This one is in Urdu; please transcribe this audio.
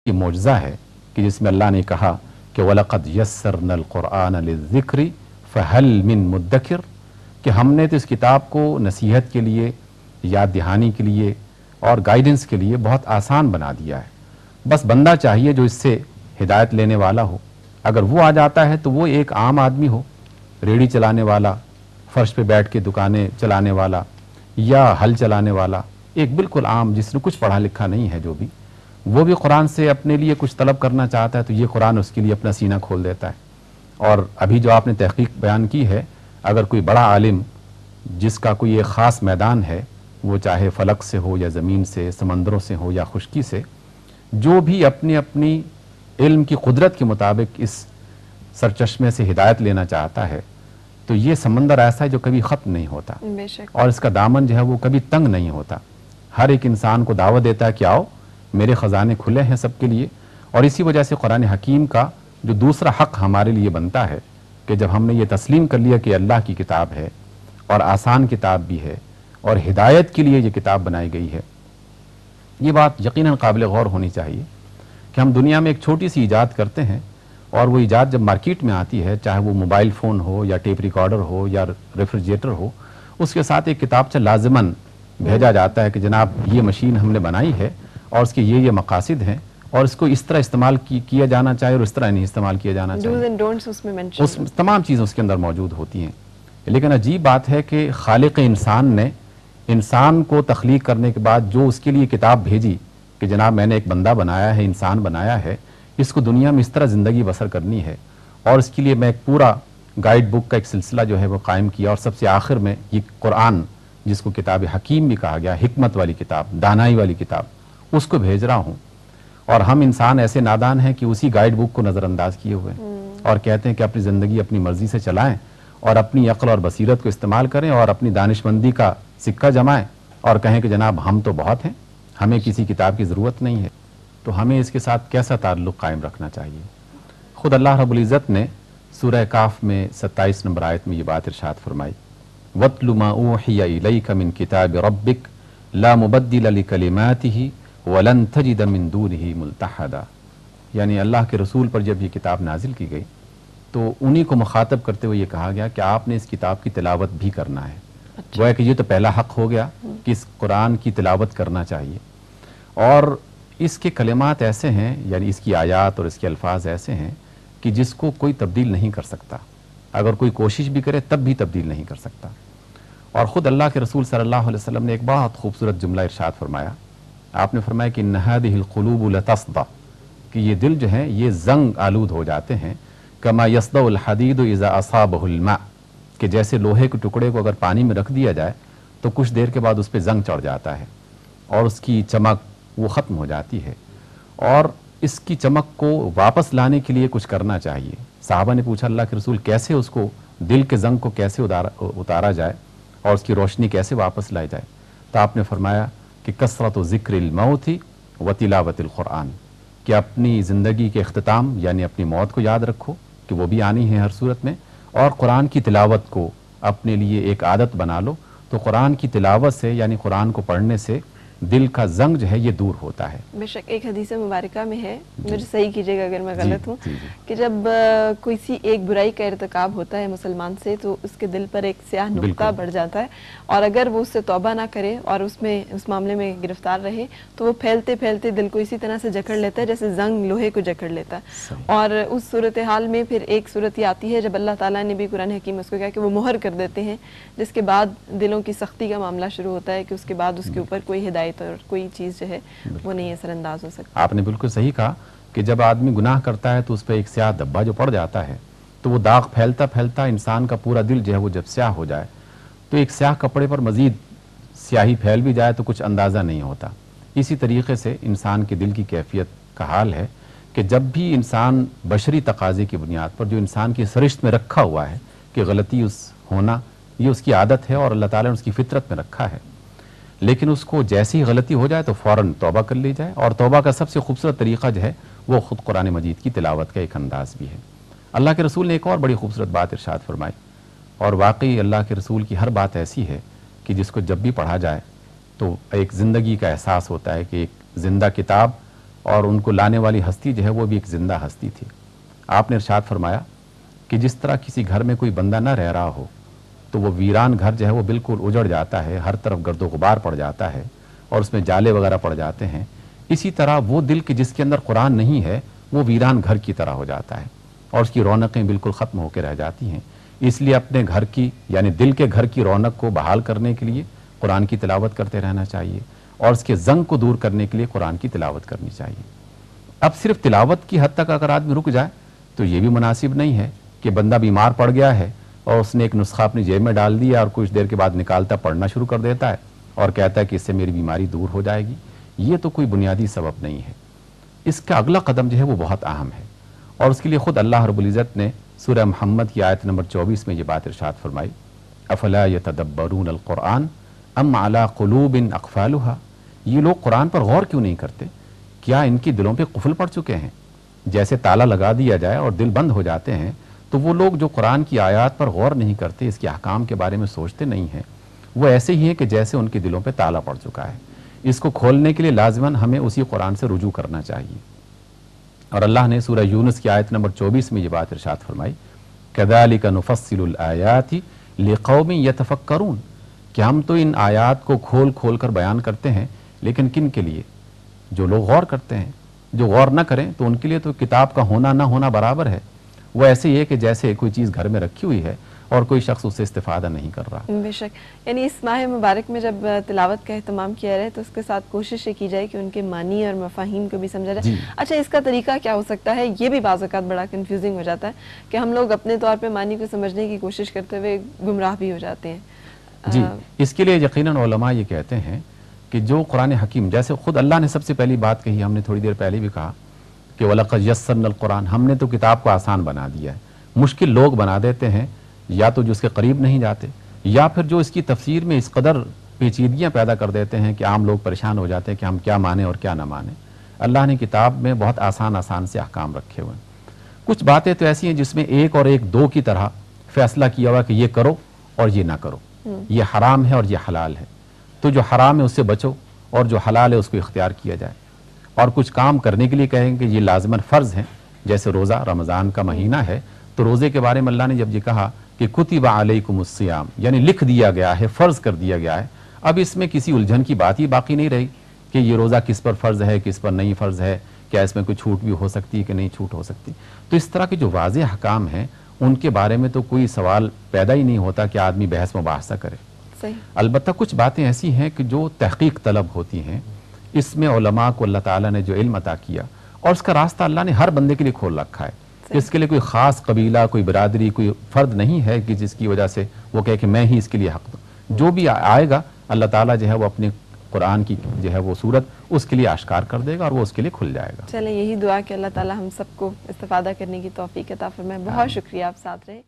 یہ معجزہ ہے کہ جس میں اللہ نے کہا کہ وَلَقَدْ يَسَّرْنَا الْقُرْآنَ لِلذِّكْرِ فَهَلْ مِن مُدَّكِرٍ، کہ ہم نے تو اس کتاب کو نصیحت کے لیے، یاد دہانی کے لیے اور گائیڈنس کے لیے بہت آسان بنا دیا ہے۔ بس بندہ چاہیے جو اس سے ہدایت لینے والا ہو۔ اگر وہ آ جاتا ہے تو وہ ایک عام آدمی ہو، ریڑھی چلانے والا، فرش پہ بیٹھ کے دکانیں چلانے والا یا ہل چلانے والا، ایک بالکل عام جس نے کچھ پڑھا لکھا نہیں ہے، جو بھی وہ بھی قرآن سے اپنے لیے کچھ طلب کرنا چاہتا ہے تو یہ قرآن اس کے لیے اپنا سینہ کھول دیتا ہے۔ اور ابھی جو آپ نے تحقیق بیان کی ہے، اگر کوئی بڑا عالم جس کا کوئی ایک خاص میدان ہے، وہ چاہے فلک سے ہو یا زمین سے، سمندروں سے ہو یا خشکی سے، جو بھی اپنی اپنی علم کی قدرت کے مطابق اس سرچشمے سے ہدایت لینا چاہتا ہے، تو یہ سمندر ایسا ہے جو کبھی ختم نہیں ہوتا، بے شک۔ اور اس کا دامن جو ہے وہ کبھی تنگ نہیں ہوتا۔ ہر ایک انسان کو دعوت دیتا ہے کہ آؤ، میرے خزانے کھلے ہیں سب کے لیے۔ اور اسی وجہ سے قرآن حکیم کا جو دوسرا حق ہمارے لیے بنتا ہے کہ جب ہم نے یہ تسلیم کر لیا کہ اللہ کی کتاب ہے اور آسان کتاب بھی ہے اور ہدایت کے لیے یہ کتاب بنائی گئی ہے، یہ بات یقیناً قابل غور ہونی چاہیے کہ ہم دنیا میں ایک چھوٹی سی ایجاد کرتے ہیں، اور وہ ایجاد جب مارکیٹ میں آتی ہے، چاہے وہ موبائل فون ہو یا ٹیپ ریکارڈر ہو یا ریفریجریٹر ہو، اس کے ساتھ ایک کتابچہ لازماً بھیجا جاتا ہے کہ جناب یہ مشین ہم نے بنائی ہے اور اس کے یہ مقاصد ہیں، اور اس کو اس طرح استعمال کیا جانا چاہیے اور اس طرح نہیں استعمال کیا جانا چاہیے۔ ڈوز اینڈ ڈونٹس اس میں منشن، اس تمام چیزیں اس کے اندر موجود ہوتی ہیں۔ لیکن عجیب بات ہے کہ خالق انسان نے انسان کو تخلیق کرنے کے بعد جو اس کے لیے کتاب بھیجی کہ جناب میں نے ایک بندہ بنایا ہے، انسان بنایا ہے، اس کو دنیا میں اس طرح زندگی بسر کرنی ہے، اور اس کے لیے میں ایک پورا گائیڈ بک کا ایک سلسلہ جو ہے وہ قائم کیا، اور سب سے آخر میں یہ قرآن جس کو کتاب حکیم بھی کہا گیا، حکمت والی کتاب، دانائی والی کتاب، اس کو بھیج رہا ہوں۔ اور ہم انسان ایسے نادان ہیں کہ اسی گائیڈ بک کو نظر انداز کیے ہوئے ہیں اور کہتے ہیں کہ اپنی زندگی اپنی مرضی سے چلائیں اور اپنی عقل اور بصیرت کو استعمال کریں اور اپنی دانشمندی کا سکہ جمائیں اور کہیں کہ جناب ہم تو بہت ہیں، ہمیں کسی کتاب کی ضرورت نہیں ہے۔ تو ہمیں اس کے ساتھ کیسا تعلق قائم رکھنا چاہیے؟ خود اللہ رب العزت نے سورہ کاف میں 27 نمبر آیت میں یہ بات ارشاد فرمائی، وَاتْلُ مَا أُوحِيَ إِلَيْكَ مِن كِتَابِ رَبِّكَ لَا مُبَدِّلَ لِكَلِمَاتِهِ وَلَن تَجِدَ مِن دُونِهِ مُلْتَحَدًا۔ یعنی اللہ کے رسول پر جب یہ کتاب نازل کی گئی تو انہی کو مخاطب کرتے ہوئے یہ کہا گیا کہ آپ نے اس کتاب کی تلاوت بھی کرنا ہے۔ گویا کہ یہ تو پہلا حق ہو گیا کہ اس قرآن کی تلاوت کرنا چاہیے، اور اس کے کلمات ایسے ہیں، یعنی اس کی آیات اور اس کے الفاظ ایسے ہیں کہ جس کو کوئی تبدیل نہیں کر سکتا، اگر کوئی کوشش بھی کرے تب بھی تبدیل نہیں کر سکتا۔ اور خود اللہ کے رسول صلی اللہ علیہ وسلم نے ایک بہت خوبصورت جملہ ارشاد فرمایا، آپ نے فرمایا کہ إِنَّ هَذِهِ الْقُلُوبُ لَتَصْدَعُ، کہ یہ دل جو ہیں یہ زنگ آلود ہو جاتے ہیں، كَمَا يَصْدَعُ الْحَدِيدُ إِذَا أَصَابَهُ الْمَاءُ، کہ جیسے لوہے کے ٹکڑے کو اگر پانی میں رکھ دیا جائے تو کچھ دیر کے بعد اس پہ زنگ چڑھ جاتا ہے اور اس کی چمک وہ ختم ہو جاتی ہے، اور اس کی چمک کو واپس لانے کے لیے کچھ کرنا چاہیے۔ صحابہ نے پوچھا اللہ کے رسول کیسے اس کو دل کے زنگ کو کیسے اتارا جائے اور اس کی روشنی کیسے واپس لائی جائے؟ تو آپ نے فرمایا کہ کثرت ذکر الموت و تلاوت القرآن، کہ اپنی زندگی کے اختتام یعنی اپنی موت کو یاد رکھو کہ وہ بھی آنی ہے ہر صورت میں، اور قرآن کی تلاوت کو اپنے لیے ایک عادت بنا لو، تو قرآن کی تلاوت سے یعنی قرآن کو پڑھنے سے دل کا زنگ جو ہے یہ دور ہوتا ہے۔ بے شک ایک حدیث مبارکہ میں ہے، مجھے صحیح کیجیے گا اگر میں غلط ہوں، کہ جب کسی ایک برائی کا ارتکاب ہوتا ہے مسلمان سے تو اس کے دل پر ایک سیاہ نقطہ بڑھ جاتا ہے، اور اگر وہ اس سے توبہ نہ کرے اور اس معاملے میں گرفتار رہے تو وہ پھیلتے پھیلتے دل کو اسی طرح سے جکڑ لیتا ہے جیسے زنگ لوہے کو جکڑ لیتا ہے۔ اور اس صورتحال میں پھر ایک صورت یہ آتی ہے جب اللہ تعالیٰ نے بھی قرآن حکیم میں اس کو کہا کہ وہ مہر کر دیتے ہیں، جس کے بعد دلوں کی سختی کا معاملہ شروع ہوتا ہے کہ اس کے بعد اس کے اوپر کوئی ہدایت اور کوئی چیز جو ہے وہ نہیں اثر انداز ہو سکتی۔ آپ نے بالکل صحیح کہا کہ جب آدمی گناہ کرتا ہے تو اس پہ ایک سیاہ دھبا جو پڑ جاتا ہے تو وہ داغ پھیلتا پھیلتا انسان کا پورا دل جو ہے وہ جب سیاہ ہو جائے تو ایک سیاہ کپڑے پر مزید سیاہی پھیل بھی جائے تو کچھ اندازہ نہیں ہوتا۔ اسی طریقے سے انسان کے دل کی کیفیت کا حال ہے کہ جب بھی انسان بشری تقاضے کی بنیاد پر جو انسان کی سرشت میں رکھا ہوا ہے کہ غلطی ہونا یہ اس کی عادت ہے اور اللہ تعالیٰ نے اس کی فطرت میں رکھا ہے، لیکن اس کو جیسی غلطی ہو جائے تو فوراً توبہ کر لی جائے، اور توبہ کا سب سے خوبصورت طریقہ جو ہے وہ خود قرآن مجید کی تلاوت کا ایک انداز بھی ہے۔ اللہ کے رسول نے ایک اور بڑی خوبصورت بات ارشاد فرمائی، اور واقعی اللہ کے رسول کی ہر بات ایسی ہے کہ جس کو جب بھی پڑھا جائے تو ایک زندگی کا احساس ہوتا ہے کہ ایک زندہ کتاب اور ان کو لانے والی ہستی جو ہے وہ بھی ایک زندہ ہستی تھی۔ آپ نے ارشاد فرمایا کہ جس طرح کسی گھر میں کوئی بندہ نہ رہ رہا ہو تو وہ ویران گھر جو ہے وہ بالکل اجڑ جاتا ہے، ہر طرف گرد و غبار پڑ جاتا ہے اور اس میں جالے وغیرہ پڑ جاتے ہیں، اسی طرح وہ دل کہ جس کے اندر قرآن نہیں ہے وہ ویران گھر کی طرح ہو جاتا ہے اور اس کی رونقیں بالکل ختم ہو کے رہ جاتی ہیں۔ اس لیے اپنے گھر کی یعنی دل کے گھر کی رونق کو بحال کرنے کے لیے قرآن کی تلاوت کرتے رہنا چاہیے اور اس کے زنگ کو دور کرنے کے لیے قرآن کی تلاوت کرنی چاہیے۔ اب صرف تلاوت کی حد تک اگر آدمی رک جائے تو یہ بھی مناسب نہیں ہے کہ بندہ بیمار پڑ گیا ہے اور اس نے ایک نسخہ اپنی جیب میں ڈال دیا اور کچھ دیر کے بعد نکالتا پڑھنا شروع کر دیتا ہے اور کہتا ہے کہ اس سے میری بیماری دور ہو جائے گی۔ یہ تو کوئی بنیادی سبب نہیں ہے۔ اس کا اگلا قدم جو ہے وہ بہت اہم ہے اور اس کے لیے خود اللہ رب العزت نے سورہ محمد کی آیت نمبر 24 میں یہ بات ارشاد فرمائی، افلا یتدبرون القرآن ام علی قلوب اقفالها، یہ لوگ قرآن پر غور کیوں نہیں کرتے؟ کیا ان کی دلوں پہ قفل پڑ چکے ہیں؟ جیسے تالا لگا دیا جائے اور دل بند ہو جاتے ہیں، تو وہ لوگ جو قرآن کی آیات پر غور نہیں کرتے، اس کے احکام کے بارے میں سوچتے نہیں ہیں، وہ ایسے ہی ہیں کہ جیسے ان کے دلوں پہ تالا پڑ چکا ہے۔ اس کو کھولنے کے لیے لازماً ہمیں اسی قرآن سے رجوع کرنا چاہیے۔ اور اللہ نے سورہ یونس کی آیت نمبر 24 میں یہ بات ارشاد فرمائی، کذالک نفصل الآیات لقوم یتفکرون، کہ ہم تو ان آیات کو کھول کھول کر بیان کرتے ہیں، لیکن کن کے لیے؟ جو لوگ غور کرتے ہیں۔ جو غور نہ کریں تو ان کے لیے تو کتاب کا ہونا نہ ہونا برابر ہے۔ وہ ایسے ہی ہے کہ جیسے کوئی چیز گھر میں رکھی ہوئی ہے اور کوئی شخص اس سے استفادہ نہیں کر رہا۔ بے شک، یعنی اس ماہ مبارک میں جب تلاوت کا اہتمام کیا جائے تو اس کے ساتھ کوشش یہ کی جائے کہ ان کے معنی اور مفاہیم کو بھی سمجھا جائے۔ اچھا، اس کا طریقہ کیا ہو سکتا ہے؟ یہ بھی بعض اوقات بڑا کنفیوزنگ ہو جاتا ہے کہ ہم لوگ اپنے طور پہ معنی کو سمجھنے کی کوشش کرتے ہوئے گمراہ بھی ہو جاتے ہیں۔ جی، اس کے لیے یقیناً علماء یہ کہتے ہیں کہ جو قرآن حکیم، جیسے خود اللہ نے سب سے پہلی بات کہی، ہم نے تھوڑی دیر پہلے بھی کہا کہ وَلَقَدْ يَسَّرْنَا الْقُرْآنَ، ہم نے تو کتاب کو آسان بنا دیا ہے۔ مشکل لوگ بنا دیتے ہیں، یا تو جو اس کے قریب نہیں جاتے، یا پھر جو اس کی تفسیر میں اس قدر پیچیدگیاں پیدا کر دیتے ہیں کہ عام لوگ پریشان ہو جاتے ہیں کہ ہم کیا مانیں اور کیا نہ مانیں۔ اللہ نے کتاب میں بہت آسان آسان سے احکام رکھے ہوئے ہیں۔ کچھ باتیں تو ایسی ہیں جس میں ایک اور ایک دو کی طرح فیصلہ کیا ہوا کہ یہ کرو اور یہ نہ کرو، یہ حرام ہے اور یہ حلال ہے، تو جو حرام ہے اس سے بچو اور جو حلال ہے اس کو اختیار کیا جائے۔ اور کچھ کام کرنے کے لیے کہیں کہ یہ لازماً فرض ہیں، جیسے روزہ، رمضان کا مہینہ ہے تو روزے کے بارے میں اللہ نے جب یہ کہا کہ کتب علیکم الصیام، یعنی لکھ دیا گیا ہے، فرض کر دیا گیا ہے، اب اس میں کسی الجھن کی بات ہی باقی نہیں رہی کہ یہ روزہ کس پر فرض ہے، کس پر نہیں فرض ہے، کیا اس میں کوئی چھوٹ بھی ہو سکتی ہے کہ نہیں چھوٹ ہو سکتی۔ تو اس طرح کے جو واضح احکام ہیں ان کے بارے میں تو کوئی سوال پیدا ہی نہیں ہوتا کہ آدمی بحث مباحثہ کرے۔ البتہ کچھ باتیں ایسی ہیں کہ جو تحقیق طلب ہوتی ہیں، اس میں علماء کو اللہ تعالیٰ نے جو علم عطا کیا اور اس کا راستہ اللہ نے ہر بندے کے لیے کھول رکھا ہے۔ اس کے لیے کوئی خاص قبیلہ، کوئی برادری، کوئی فرد نہیں ہے کہ جس کی وجہ سے وہ کہے کہ میں ہی اس کے لیے حق دوں۔ جو بھی آئے گا اللہ تعالیٰ جو ہے وہ اپنے قرآن کی جو ہے وہ صورت اس کے لیے آشکار کر دے گا اور وہ اس کے لیے کھل جائے گا۔ چلیں، یہی دعا کہ اللہ تعالیٰ ہم سب کو استفادہ کرنے کی توفیق عطا فرمائے۔ بہت شکریہ، آپ ساتھ رہے۔